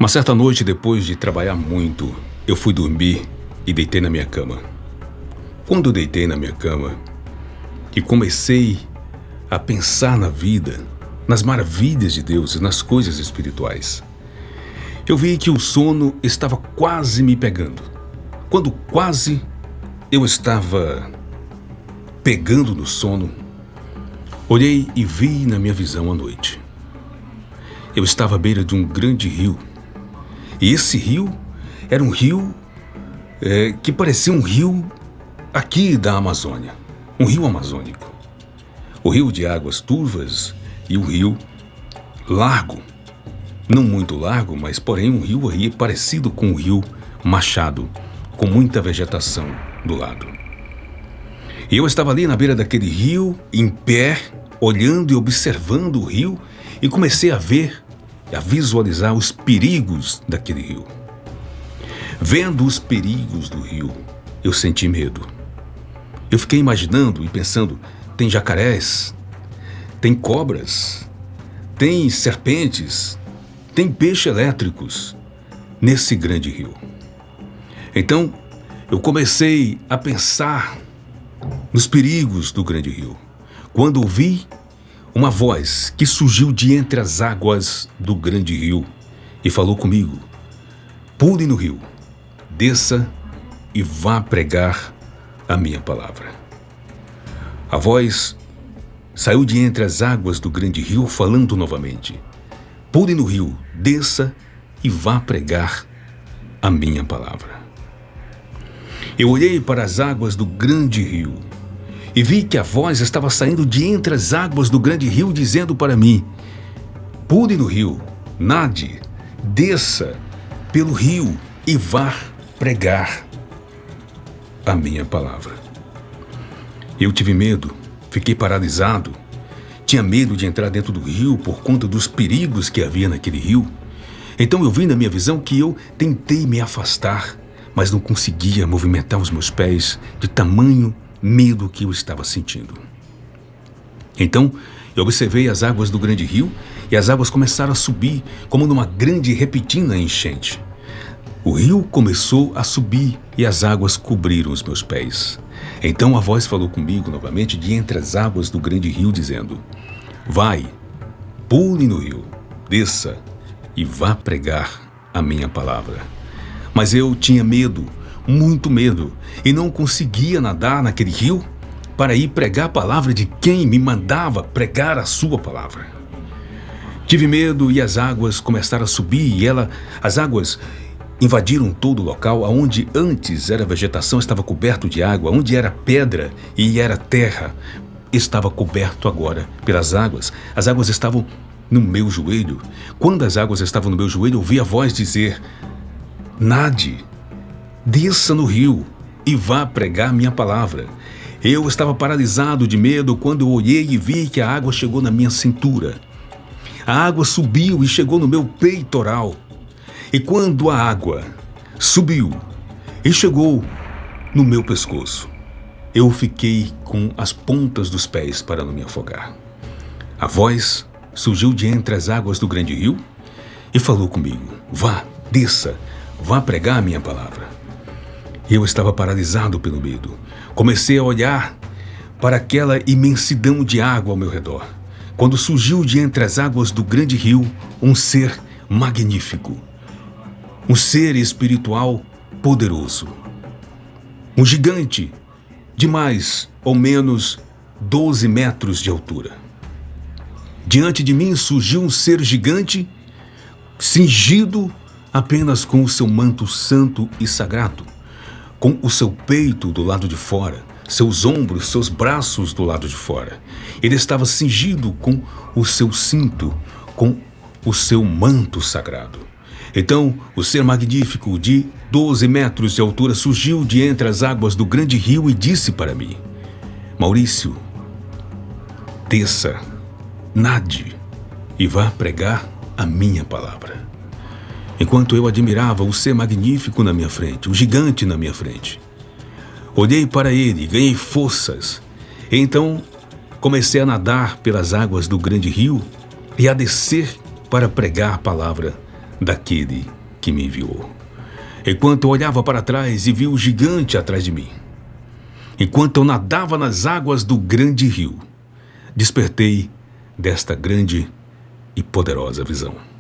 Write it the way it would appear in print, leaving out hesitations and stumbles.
Uma certa noite, depois de trabalhar muito, eu fui dormir e deitei na minha cama. Quando eu deitei na minha cama e comecei a pensar na vida, nas maravilhas de Deus e nas coisas espirituais, eu vi que o sono estava quase me pegando. Quando quase eu estava pegando no sono, olhei e vi na minha visão à noite. Eu estava à beira de um grande rio. E esse rio era um rio que parecia um rio aqui da Amazônia. Um rio amazônico. O rio de águas turvas e um rio largo. Não muito largo, mas porém um rio aí parecido com o rio Machado, com muita vegetação do lado. E eu estava ali na beira daquele rio, em pé, olhando e observando o rio, e comecei a ver, a visualizar os perigos daquele rio. Vendo os perigos do rio, eu senti medo. Eu fiquei imaginando e pensando, tem jacarés, tem cobras, tem serpentes, tem peixes elétricos nesse grande rio. Então, eu comecei a pensar nos perigos do grande rio, quando ouvi uma voz que surgiu de entre as águas do grande rio e falou comigo: pule no rio, desça e vá pregar a minha palavra. A voz saiu de entre as águas do grande rio falando novamente: pule no rio, desça e vá pregar a minha palavra. Eu olhei para as águas do grande rio e vi que a voz estava saindo de entre as águas do grande rio dizendo para mim: pule no rio, nade, desça pelo rio e vá pregar a minha palavra. Eu tive medo, fiquei paralisado, tinha medo de entrar dentro do rio por conta dos perigos que havia naquele rio. Então eu vi na minha visão que eu tentei me afastar, mas não conseguia movimentar os meus pés de tamanho medo que eu estava sentindo. Então, eu observei as águas do grande rio e as águas começaram a subir como numa grande e repentina enchente. O rio começou a subir e as águas cobriram os meus pés. Então a voz falou comigo novamente de entre as águas do grande rio dizendo: vai, pule no rio, desça e vá pregar a minha palavra. Mas eu tinha medo, muito medo, e não conseguia nadar naquele rio para ir pregar a palavra de quem me mandava pregar a sua palavra. Tive medo e as águas começaram a subir e as águas invadiram todo o local. Onde antes era vegetação estava coberto de água, onde era pedra e era terra estava coberto agora pelas águas. As águas estavam no meu joelho. Quando as águas estavam no meu joelho, eu ouvi a voz dizer: nade, desça no rio e vá pregar minha palavra. Eu estava paralisado de medo quando eu olhei e vi que a água chegou na minha cintura. A água subiu e chegou no meu peitoral. E quando a água subiu e chegou no meu pescoço, eu fiquei com as pontas dos pés para não me afogar. A voz surgiu de entre as águas do grande rio e falou comigo: vá, desça, vá pregar a minha palavra. Eu estava paralisado pelo medo. Comecei a olhar para aquela imensidão de água ao meu redor, quando surgiu de entre as águas do grande rio um ser magnífico, um ser espiritual poderoso, um gigante de mais ou menos 12 metros de altura. Diante de mim surgiu um ser gigante, cingido apenas com o seu manto santo e sagrado, com o seu peito do lado de fora, seus ombros, seus braços do lado de fora. Ele estava cingido com o seu cinto, com o seu manto sagrado. Então, o ser magnífico de 12 metros de altura surgiu de entre as águas do grande rio e disse para mim: Maurício, desça, nade e vá pregar a minha palavra. Enquanto eu admirava o ser magnífico na minha frente, o gigante na minha frente, olhei para ele, ganhei forças. Então comecei a nadar pelas águas do grande rio e a descer para pregar a palavra daquele que me enviou. Enquanto eu olhava para trás e vi o gigante atrás de mim, enquanto eu nadava nas águas do grande rio, despertei desta grande e poderosa visão.